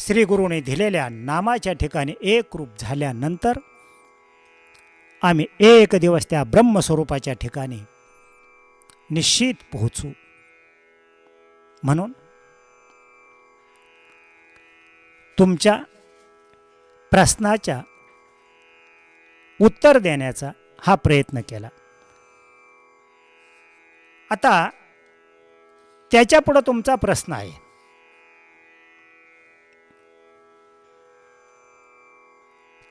श्री गुरुने दिलेल्या नामाच्या ठिकाणी एक रूप झाल्यानंतर आम्ही एक दिवस त्या ब्रह्मस्वरूपाच्या ठिकाणी निश्चित पोहोचू. म्हणून तुमच्या प्रश्नाच्या उत्तर देण्याचा हा प्रयत्न केला. आता त्याच्यापुढे तुमचा प्रश्न आहे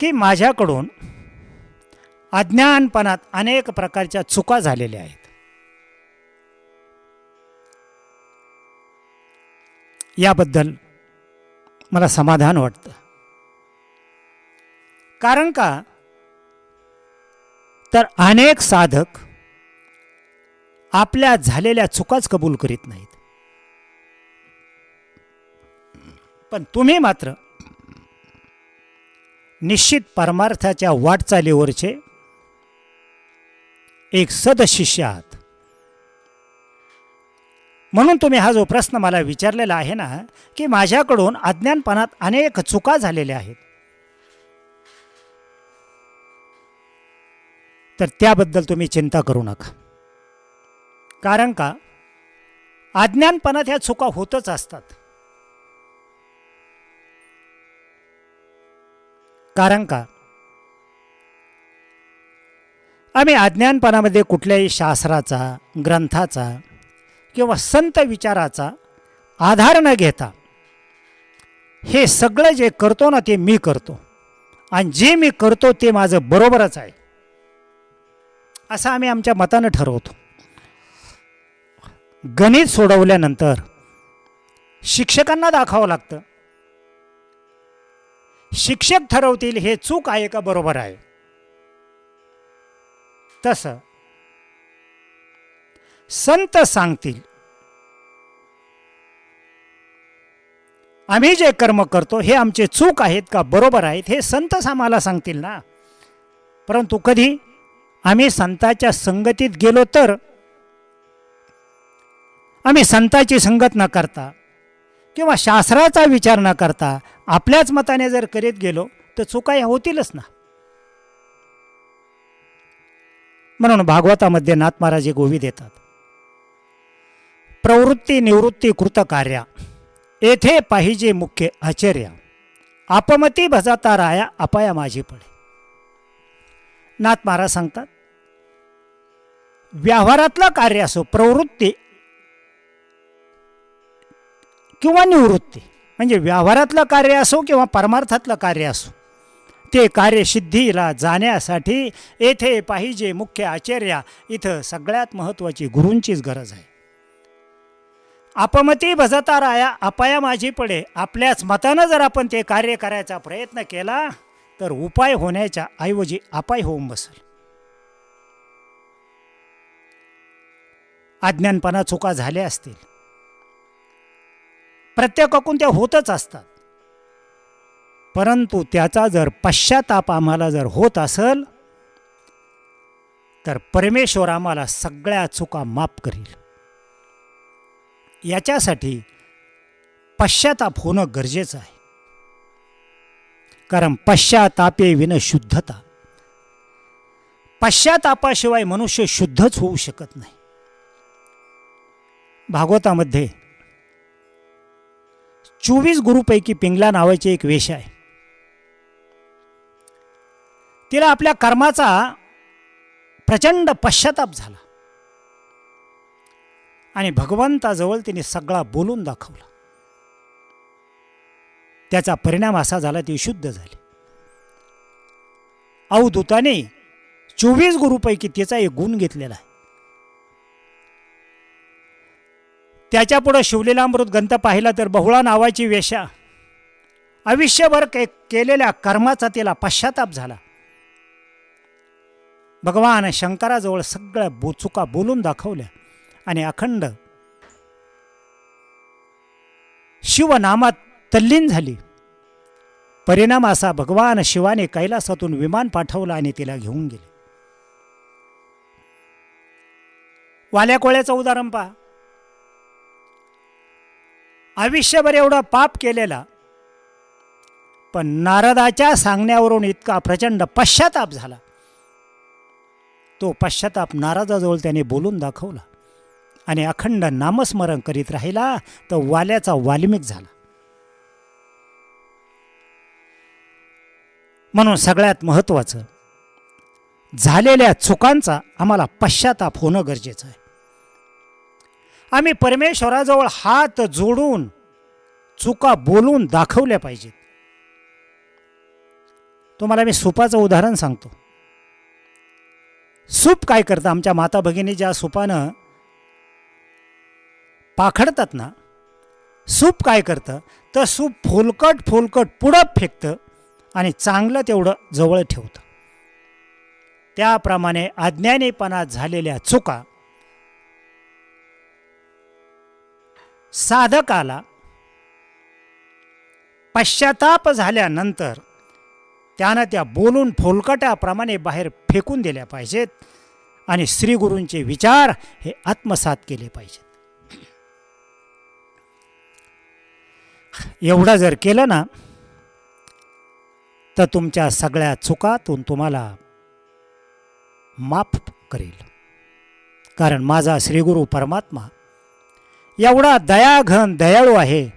की माझ्याकडून अज्ञानपणात अनेक प्रकारच्या चुका झालेल्या आहेत. याबद्दल मला समाधान वाटतं. कारण का तर अनेक साधक आपल्या झालेल्या चुकाच कबूल करीत नाहीत. पण तुम्ही मात्र निश्चित परमार्थाच्या वाटचालीवरचे एक सदशिष्य आहात. म्हणून तुम्ही हा जो प्रश्न मला विचारलेला आहे ना की माझ्याकडून अज्ञानपणात अनेक चुका झालेल्या आहेत, तर त्याबद्दल तुम्ही चिंता करू नका. कारण का अज्ञानपणात ह्या चुका होतच असतात. कारण का आम्ही अज्ञानपणामध्ये कुठल्याही शास्त्राचा, ग्रंथाचा किंवा संत विचाराचा आधार न घेता हे सगळं जे करतो ना ते मी करतो, आणि जे मी करतो ते माझं बरोबरच आहे असं आम्ही आमच्या मतानं ठरवतो. गणित सोडवल्यानंतर शिक्षकांना दाखवावं लागतं. शिक्षक ठरवतील हे चूक आहे का बरोबर आहे. तसं संत सांगतील आम्ही जे कर्म करतो हे आमचे चूक आहेत का बरोबर आहेत हे संतच आम्हाला सांगतील ना. परंतु कधी आम्ही संताच्या संगतीत गेलो तर आम्ही संताची संगत न करता किंवा शास्त्राचा विचार न करता आपल्याच मताने जर करीत गेलो तर चुका ह्या होतीलच ना. म्हणून भागवतामध्ये नाथ महाराज एक ओवी देतात, प्रवृत्ती निवृत्ती कृत कार्या येथे पाहिजे मुख्य आचर्य, आपमती भजाता राया अपाया माझी पडे. नाथ महाराज सांगतात व्यवहारातलं कार्य असो, प्रवृत्ती किंवा निवृत्ती, म्हणजे व्यवहारातलं कार्य असो किंवा परमार्थातलं कार्य असो, ते कार्य सिद्धीला जाण्यासाठी येथे पाहिजे मुख्य आचार्य. इथं सगळ्यात महत्त्वाची गुरूंचीच गरज आहे. आपमती भजता राया अपाया माझी पडे. आपल्याच मतानं जर आपण ते कार्य करायचा प्रयत्न केला तर उपाय होण्याच्या ऐवजी अपाय होऊन बसेल. अज्ञानपणा चुका झाल्या असतील, प्रत्येकाकडून त्या होतच असतात. परंतु त्याचा जर पश्चाताप आम्हाला जर होत असेल तर परमेश्वर आम्हाला सगळ्या चुका माफ करील. याच्यासाठी पश्चाताप होणं गरजेचं आहे. कारण पश्चातापे विन शुद्धता, पश्चातापाशिवाय मनुष्य शुद्धच होऊ शकत नाही. भागवतामध्ये 24 गुरुपैकी पिंगला नावाची एक वेश्या आहे. तिला आपल्या कर्माचा प्रचंड पश्चाताप झाला आणि भगवंताजवळ तिने सगळा बोलून दाखवला. त्याचा परिणाम असा झाला ती शुद्ध झाली. अवधूताने 24 गुरुपैकी तिचा एक गुण घेतलेला आहे. त्याच्यापुढे शिवलीलामृत ग्रंथ पाहिला तर बहुळा नावाची वेश्या आयुष्यभर केलेल्या कर्माचा तिला पश्चाताप झाला. भगवान शंकराजवळ सगळ्या चुका बोलून दाखवल्या आणि अखंड शिवनामात तल्लीन झाली. परिणाम असा भगवान शिवाने कैलासातून विमान पाठवलं आणि तिला घेऊन गेले. वाल्या कोळ्याचं उदाहरण पहा. आयुष्यभर एवढा पाप केलेला पण नारदाच्या सांगण्यावरून इतका प्रचंड पश्चाताप झाला. तो पश्चाताप नारदाजवळ त्याने बोलून दाखवला आणि अखंड नामस्मरण करीत राहिला तर वाल्याचा वाल्मिक झाला. म्हणून सगळ्यात महत्त्वाचं, झालेल्या चुकांचा आम्हाला पश्चाताप होणं गरजेचं आहे. आम्ही परमेश्वराजवळ हात जोडून चुका बोलून दाखवल्या पाहिजेत. तुम्हाला मी सुपाचं उदाहरण सांगतो. सूप काय करतं, आमच्या माता भगिनी ज्या सुपानं पाखडतात ना, सूप काय करतं तर सूप फुलकट पुढं फेकतं आणि चांगलं तेवढं जवळ ठेवतं. त्याप्रमाणे अज्ञानीपणात झालेल्या चुका साधकाला पश्चाताप झाल्यानंतर त्यानं त्या बोलून फुलकटाप्रमाणे बाहेर फेकून दिल्या पाहिजेत आणि श्रीगुरूंचे विचार हे आत्मसात केले पाहिजेत. एवढं जर केलं ना तर तुमच्या सगळ्या चुकातून तुम्हाला माफ करेल. कारण माझा श्रीगुरू परमात्मा एवढा दयाघन दयाळू आहे.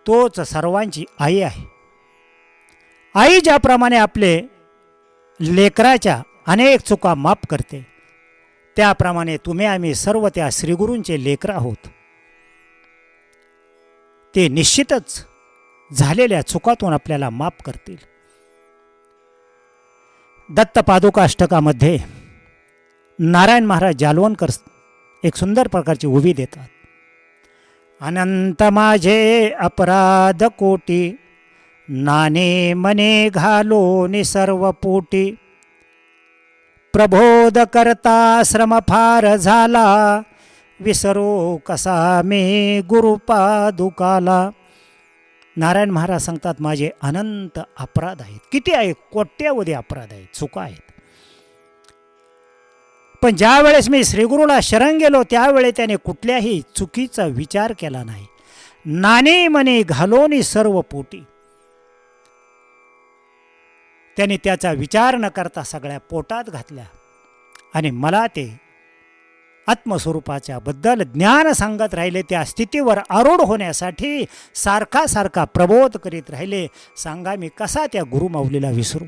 तोच सर्वांची आई आहे. आई ज्याप्रमाणे आपले लेकराच्या अनेक चुका माफ करते, त्याप्रमाणे तुम्ही आम्ही सर्व त्या श्रीगुरूंचे लेकर आहोत. ते निश्चितच झालेल्या चुकातून आपल्याला माफ करतील. दत्त पादुकाष्टकामध्ये नारायण महाराज जालवणकर एक सुंदर प्रकारची उभी देतात. अनंत माझे अपराध कोटी, नाने मने घालो सर्व पोटी, प्रबोध करता श्रम फार झाला, विसरो कसा मे गुरुपादुकाला. नारायण महाराज सांगतात माझे अनंत अपराध आहेत. किती आहेत? कोट्यावधी अपराध आहेत, चुका आहेत. पण ज्या वेळेस मी श्रीगुरूला शरण गेलो त्यावेळेस त्याने कुठल्याही चुकीचा विचार केला नाही. नाने मने घालोनी सर्व पोटी, त्याने त्याचा विचार न करता सगळ्या पोटात घातल्या आणि मला ते आत्मस्वरूपाच्या बद्दल ज्ञान सांगत राहिले. त्या स्थितीवर आरूढ होण्यासाठी सारखा सारखा प्रबोध करीत राहिले. सांगा मी कसा त्या गुरुमाऊलीला विसरू.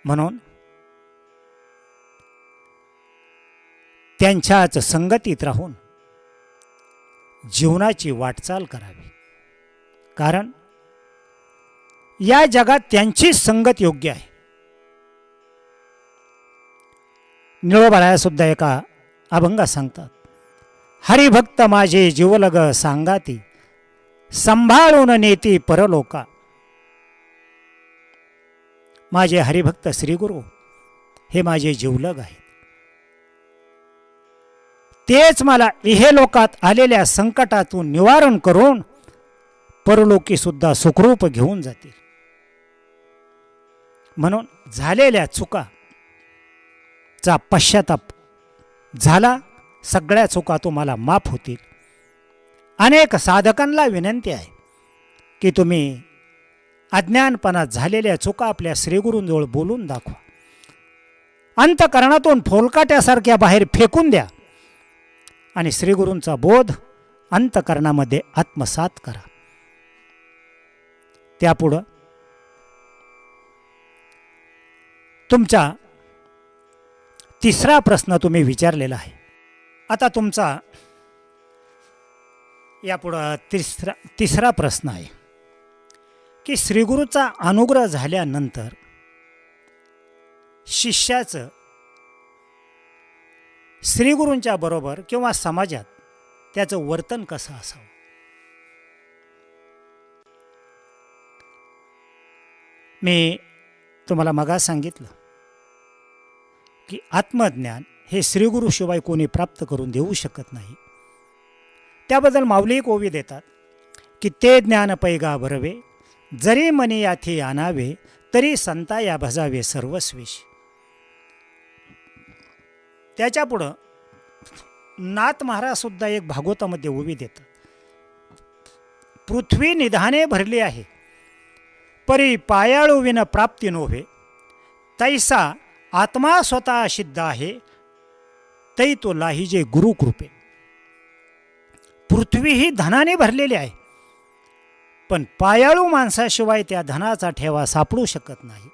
म्हणून त्यांच्याच संगतीत राहून जीवनाची वाटचाल करावी. कारण या जगात त्यांची संगत योग्य आहे. निळोबाराया सुद्धा एका अभंगात सांगतात, हरिभक्त माझे जीवलग सांगाती, संभाळून नेती परलोका. माझे हरिभक्त श्रीगुरु हे माझे जीवलग आहेत. तेच मला इहेलोकात आलेल्या संकटातून निवारण करून परलोकी सुद्धा सुखरूप घेऊन जातील. म्हणून झालेल्या चुका चा पश्चाताप झाला, सगळ्या चुका तुम्हाला माफ होतील. अनेक साधकांना विनंती आहे की तुम्ही अज्ञानपणात झालेल्या चुका आपल्या श्रीगुरूंजवळ बोलून दाखवा. अंतकरणातून फोलकाट्यासारख्या बाहेर फेकून द्या आणि श्रीगुरूंचा बोध अंतकरणामध्ये आत्मसात करा. त्यापुढं तुमचा तिसरा प्रश्न तुम्ही विचारलेला आहे. आता तुमचा यापुढं तिसरा प्रश्न आहे की श्रीगुरूचा अनुग्रह झाल्यानंतर शिष्याचं श्रीगुरूंच्या बरोबर किंवा समाजात त्याचं वर्तन कसं असावं. मी तुम्हाला मगाच सांगितलं की आत्मज्ञान हे श्रीगुरूशिवाय कोणी प्राप्त करून देऊ शकत नाही. त्याबद्दल माऊली एक ओवी देतात की ते ज्ञान पैगा भरवे, जरी मनी याथी आणावे, तरी संता या भजावे सर्वस्वेश. त्याच्या पुढं नाथ महाराज सुद्धा एक भागवतामध्ये ओवी देतात पृथ्वी निधाने भरली आहे, परी पायाळू विन प्राप्ती नोव्हे. तैसा आत्मा स्वतः सिद्ध आहे, तै तो लाहिजे गुरुकृपे. पृथ्वी ही धनाने भरलेली आहे, पण पायाळू माणसाशिवाय त्या धनाचा ठेवा सापडू शकत नाही.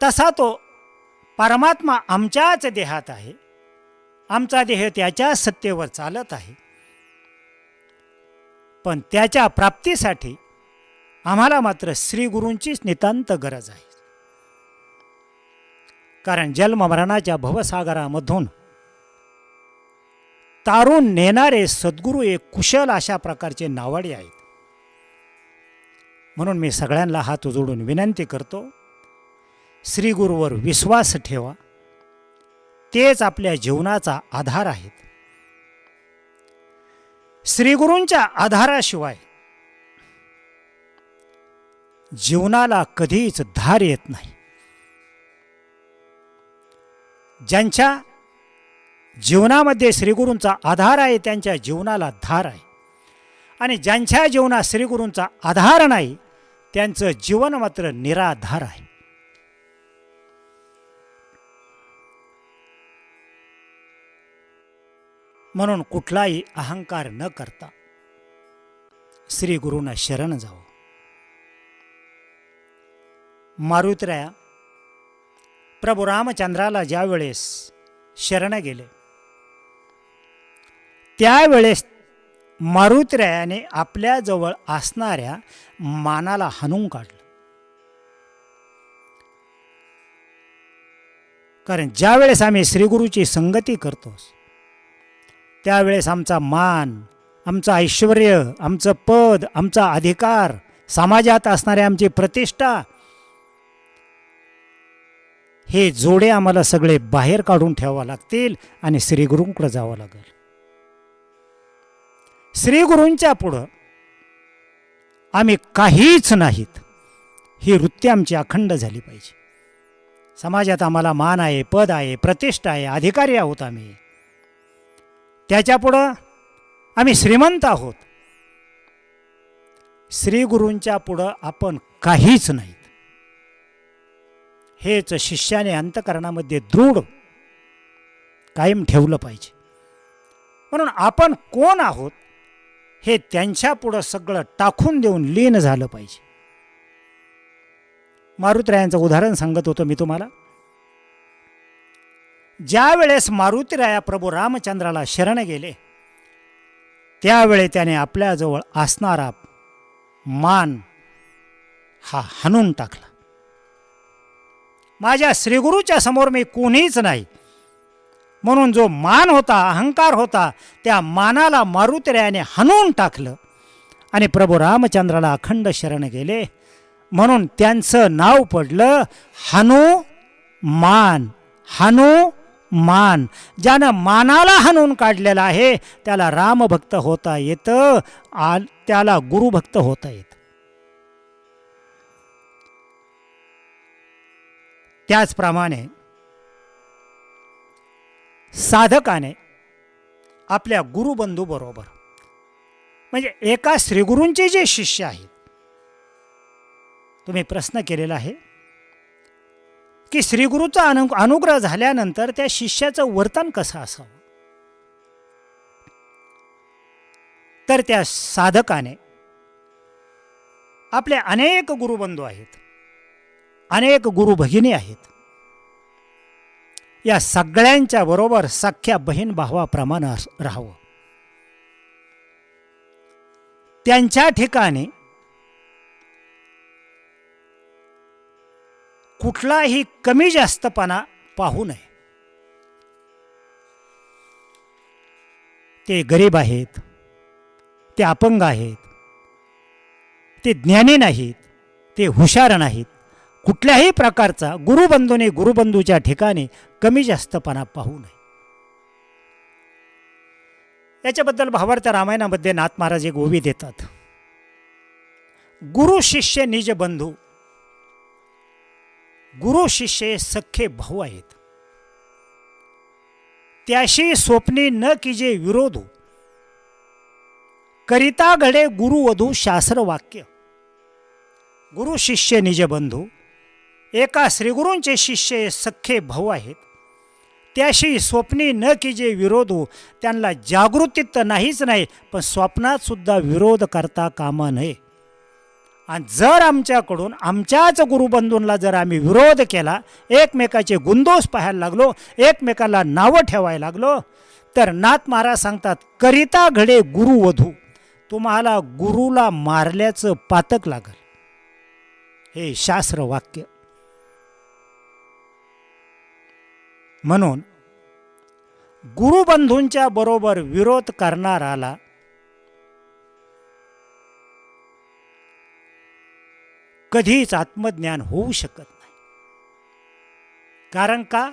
तसा तो परमात्मा आमच्याच देहात आहे. आमचा देह त्याच्या सत्तेवर चालत आहे, पण त्याच्या प्राप्तीसाठी आम्हाला मात्र श्री गुरूंचीच नितांत गरज आहे. कारण जन्म मरणाच्या भवसागरामधून तारून नेणारे सद्गुरू एक कुशल अशा प्रकारचे नावाडी आहेत. म्हणून मी सगळ्यांना हात जोडून विनंती करतो, श्री गुरूवर विश्वास ठेवा. तेच आपल्या जीवनाचा आधार आहेत. श्री गुरूंच्या आधाराशिवाय जीवनाला कधीच धार येत नाही. ज्यांच्या जीवनामध्ये श्रीगुरूंचा आधार आहे त्यांच्या जीवनाला धार आहे, आणि ज्यांच्या जीवनात श्रीगुरूंचा आधार नाही त्यांचं जीवन मात्र निराधार आहे. म्हणून कुठलाही अहंकार न करता श्री गुरूंना शरण जावं. मारुतराया प्रभू रामचंद्राला ज्या वेळेस शरण गेले त्यावेळेस मारुतरायाने आपल्या जवळ असणाऱ्या मानाला हाणून काढलं. कारण ज्या वेळेस आम्ही श्रीगुरूची संगती करतो त्यावेळेस आमचा मान, आमचं ऐश्वर, आमचं पद, आमचा अधिकार, समाजात असणारी आमची प्रतिष्ठा, हे जोडे आम्हाला सगळे बाहेर काढून ठेवावं लागतील आणि श्रीगुरूंकडे जावं लागेल. श्रीगुरूंच्या पुढं आम्ही काहीच नाहीत ही वृत्ती आमची अखंड झाली पाहिजे. समाजात आम्हाला मान आहे, पद आहे, प्रतिष्ठा आहे, अधिकारी आहोत आम्ही, त्याच्यापुढं आम्ही श्रीमंत आहोत. श्रीगुरूंच्या पुढं आपण काहीच नाहीत. हेच शिष्याने अंतकरणामध्ये दृढ कायम ठेवलं पाहिजे. म्हणून आपण कोण आहोत हे त्यांच्या पुढं सगळं टाकून देऊन लीन झालं पाहिजे. मारुतरायांचं उदाहरण सांगत होतो मी तुम्हाला. ज्या वेळेस मारुतीराया प्रभू रामचंद्राला शरण गेले त्यावेळी त्याने आपल्याजवळ असणारा मान हा हाणून टाकला. माझ्या श्रीगुरूच्या समोर मी कोणीच नाही म्हणून जो मान होता, अहंकार होता, त्या मानाला मारुतीरायाने हाणून टाकलं आणि प्रभू रामचंद्राला अखंड शरण गेले. म्हणून त्यांचं नाव पडलं हनुमान. हनुमान, ज्यानं मानाला हाणून काढलेला आहे त्याला रामभक्त होता येतं, त्याला गुरुभक्त होता येतं. त्याचप्रमाणे साधकाने आपल्या गुरुबंधू बरोबर, म्हणजे एका श्रीगुरूंचे जे शिष्य आहेत, तुम्ही प्रश्न केलेला आहे की श्रीगुरूचा अनुग्रह झाल्यानंतर त्या शिष्याचं वर्तन कसं असावं. तर त्या साधकाने आपले अनेक गुरुबंधू आहेत, अनेक गुरु भगिनी आहेत, या सगळ्यांच्या बरोबर सख्या बहीण भावाप्रमाणे राहावं. त्यांच्या ठिकाणी कुठलाही कमी जास्तपणा पाहू नये. ते गरीब आहेत, ते अपंग आहेत, ते ज्ञानी नाहीत, ते हुशार नाहीत, कुठल्याही प्रकारचा गुरुबंधूने गुरुबंधूच्या ठिकाणी कमी जास्तपणा पाहू नये. याच्याबद्दल भावार्थ रामायणामध्ये नाथ महाराज एक ओवी देतात. गुरु शिष्य निज बंधू, गुरु शिष्य सख्खे भाऊ आहेत, त्याशी स्वप्नी न कीजे विरोध, करिता घडे गुरुवधू शास्त्र वाक्य. गुरु शिष्य निजबंधू. एका श्रीगुरूंचे शिष्य सख्खे भाऊ आहेत. त्याशी स्वप्नी न की जे विरोधू, त्यांना जागृतीत तर नाहीच नाही, पण स्वप्नात सुद्धा विरोध करता कामा नये. आणि जर आमच्याकडून आमच्याच गुरुबंधूंना जर आम्ही विरोध केला, एकमेकाचे गुणदोष पाहायला लागलो, एकमेकाला नावं ठेवायला लागलो, तर नाथ महाराज सांगतात करिता घडे गुरुवधू. तुम्हाला गुरुला मारल्याचं पातक लागल. हे शास्त्र वाक्य. म्हणून गुरुबंधूंच्या बरोबर विरोध करणाराला कधीच आत्मज्ञान होऊ शकत नाही. कारण का,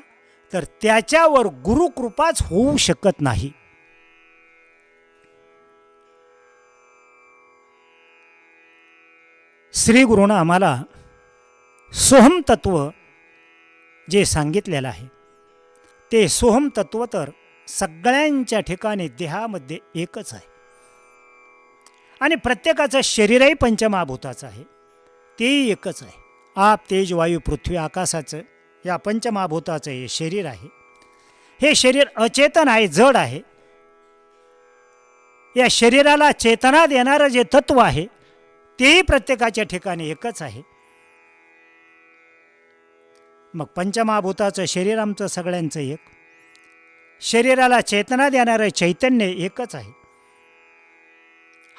तर त्याच्यावर गुरुकृपाच होऊ शकत नाही. श्री गुरुनं आम्हाला सोहम तत्व जे सांगितलेलं आहे, ते सोहम तत्व तर सगळ्यांच्या ठिकाणी देहामध्ये एकच आहे. आणि प्रत्येकाचं शरीरही पंचमहाभूताचं आहे, तेही एकच आहे. आप तेज वायू पृथ्वी आकाशाचं, या पंचमहाभूताचं हे शरीर आहे. हे शरीर अचेतन आहे, जड आहे. या शरीराला चेतना देणारं जे तत्व आहे, तेही प्रत्येकाच्या ठिकाणी एकच आहे. मग पंचमहाभूताचं शरीर आमचं सगळ्यांचं एक, शरीराला चेतना देणारं चैतन्य एकच आहे.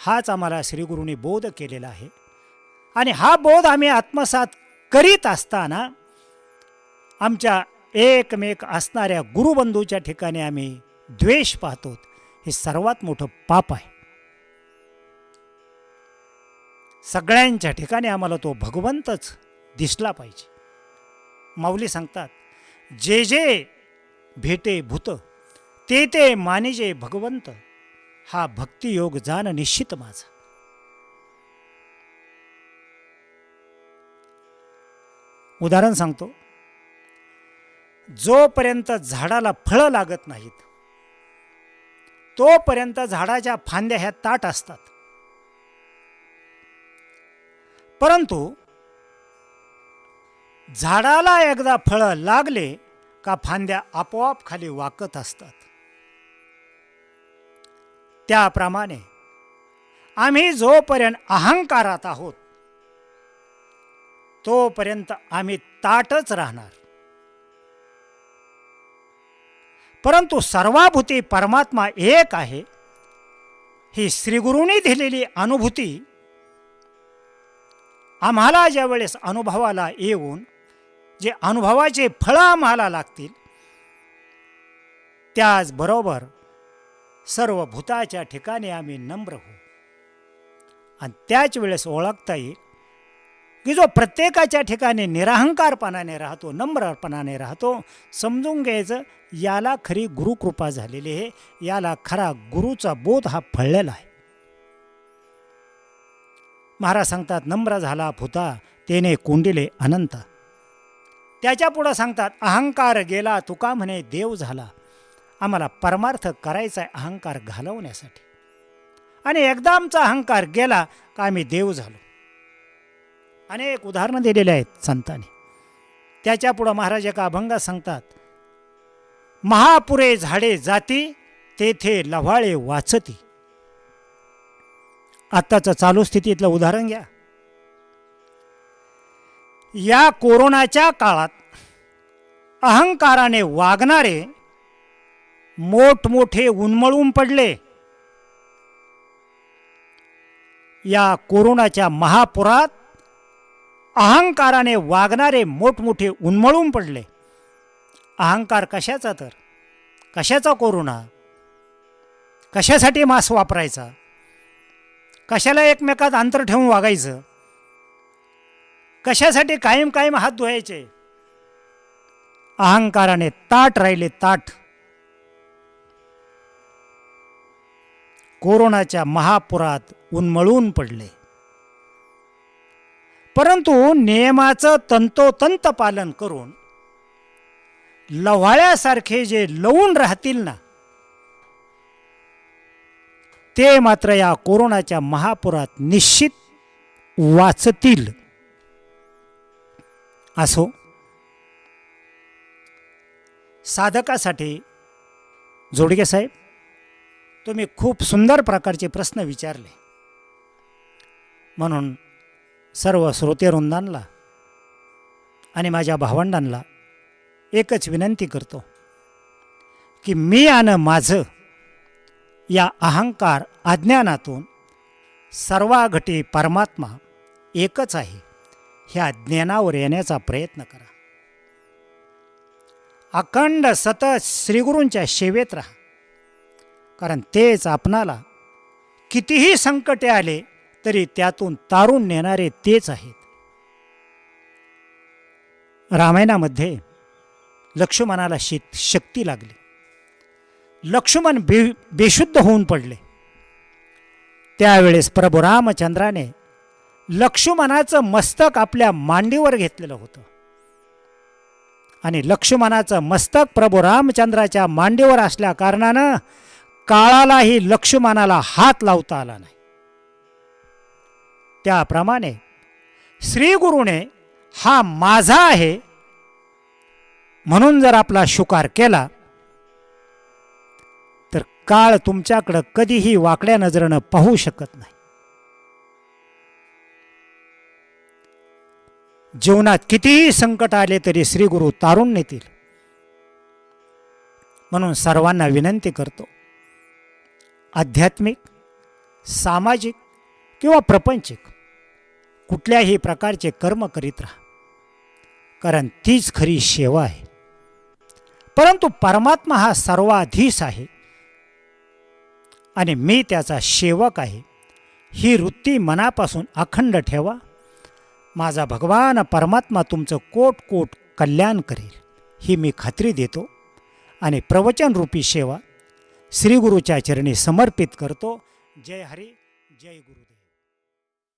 हाच आम्हाला श्रीगुरूंनी बोध केलेला आहे. आणि हा बोध आम्ही आत्मसात करीत असताना आमच्या एकमेक असणाऱ्या गुरुबंधूच्या ठिकाणी आम्ही द्वेष पाहतो. हे सर्वात मोठं पाप आहे. सगळ्यांच्या ठिकाणी आम्हाला तो भगवंतच दिसला पाहिजे. माऊली सांगतात जे जे भेटे भूत, ते ते मानिजे भगवंत. हा भक्तियोग जाण निश्चित माझा. उदाहरण सांगतो. जोपर्यंत झाडाला फळं लागत नाहीत, तोपर्यंत झाडाच्या फांद्या ह्या ताट असतात. परंतु झाडाला एकदा फळं लागले का फांद्या आपोआप खाली वाकत असतात. त्याप्रमाणे आम्ही जोपर्यंत अहंकारात आहोत, तोपर्यंत आम्ही ताटच राहणार. परंतु सर्वाभूती परमात्मा एक आहे, ही श्रीगुरूंनी दिलेली अनुभूती आम्हाला ज्या वेळेस अनुभवाला येऊन जे अनुभवाचे फळं आम्हाला लागतील, त्याचबरोबर सर्व भूताच्या ठिकाणी आम्ही नम्र होऊ. आणि त्याच वेळेस ओळखता येईल की जो प्रत्येकाच्या ठिकाणी निरहंकारपणाने राहतो, नम्रपणाने राहतो, समजून घ्यायचं याला खरी गुरुकृपा झालेली आहे. याला खरा गुरुचा बोध हा फळलेला आहे. महाराज सांगतात नम्र झाला भूता, तेने कोंडिले अनंता. त्याच्या पुढं सांगतात अहंकार गेला तुका म्हणे देव झाला. आम्हाला परमार्थ करायचा आहे अहंकार घालवण्यासाठी. आणि एकदा आमचा अहंकार गेला का आम्ही देव झालो. अनेक उदाहरणं दिलेली आहेत संतांनी. त्याच्या पुढं महाराज एका अभंगात सांगतात महापुरे झाडे जाती, तेथे लव्हाळे वाचती. आत्ताचं चालू स्थितीतलं उदाहरण घ्या. या कोरोनाच्या काळात अहंकाराने वागणारे मोठमोठे उन्मळून पडले. या कोरोनाच्या महापुरात अहंकाराने वागणारे मोठमोठे उन्मळून पडले. अहंकार कशाचा, तर कशाचा कोरोना, कशासाठी मास्क वापरायचा, कशाला एकमेकात अंतर ठेवून वागायचं, कशासाठी कायम कायम हात धुवायचे. अहंकाराने ताट राहिले, ताट. कोरोनाच्या महापुरात उन्मळून पडले. परंतु नियमाचं तंतोतंत पालन करून लव्हाळ्यासारखे जे लवून राहतील ना, ते मात्र या कोरोनाच्या महापुरात निश्चित वाचतील. असो, साधकासाठी जोडगे साहेब, तुम्ही खूप सुंदर प्रकारचे प्रश्न विचारले. म्हणून सर्व श्रोतेवृंदांना आणि माझ्या भावंडांना एकच विनंती करतो की मी आणि माझं या अहंकार अज्ञानातून सर्वाघटी परमात्मा एकच आहे ह्या ज्ञानावर येण्याचा प्रयत्न करा. अखंड सतत श्रीगुरूंच्या सेवेत राहा, कारण तेच आपणाला कितीही संकटे आले तरी त्यातून तारून नेणारे तेच आहेत. रामायणामध्ये लक्ष्मणाला शक्ती लागली. लक्ष्मण बेशुद्ध होऊन पडले. त्यावेळेस प्रभू रामचंद्राने लक्ष्मणाचं मस्तक आपल्या मांडीवर घेतलेलं होतं आणि लक्ष्मणाचं मस्तक प्रभू रामचंद्राच्या मांडीवर असल्या कारणानं काळालाही लक्ष्मणाला हात लावता आला नाही. त्याप्रमाणे श्रीगुरूने हा माझा आहे म्हणून जर आपला स्वीकार केला तर काळ तुमच्याकडं कधीही वाकड्या नजरेनं पाहू शकत नाही. जीवनात कितीही संकट आले तरी श्रीगुरू तारून नेतील. म्हणून सर्वांना विनंती करतो, आध्यात्मिक, सामाजिक किंवा प्रापंचिक कुठल्याही प्रकारचे कर्म करीत राहा, कारण तीच खरी सेवा आहे. परंतु परमात्मा हा सर्वाधीश आहे आणि मी त्याचा सेवक आहे ही वृत्ती मनापासून अखंड ठेवा. माझा भगवान परमात्मा तुमचं कोट कोट कल्याण करेल ही मी खात्री देतो आणि प्रवचनरूपी सेवा श्रीगुरूच्या चरणी समर्पित करतो. जय हरी, जय गुरुदेव.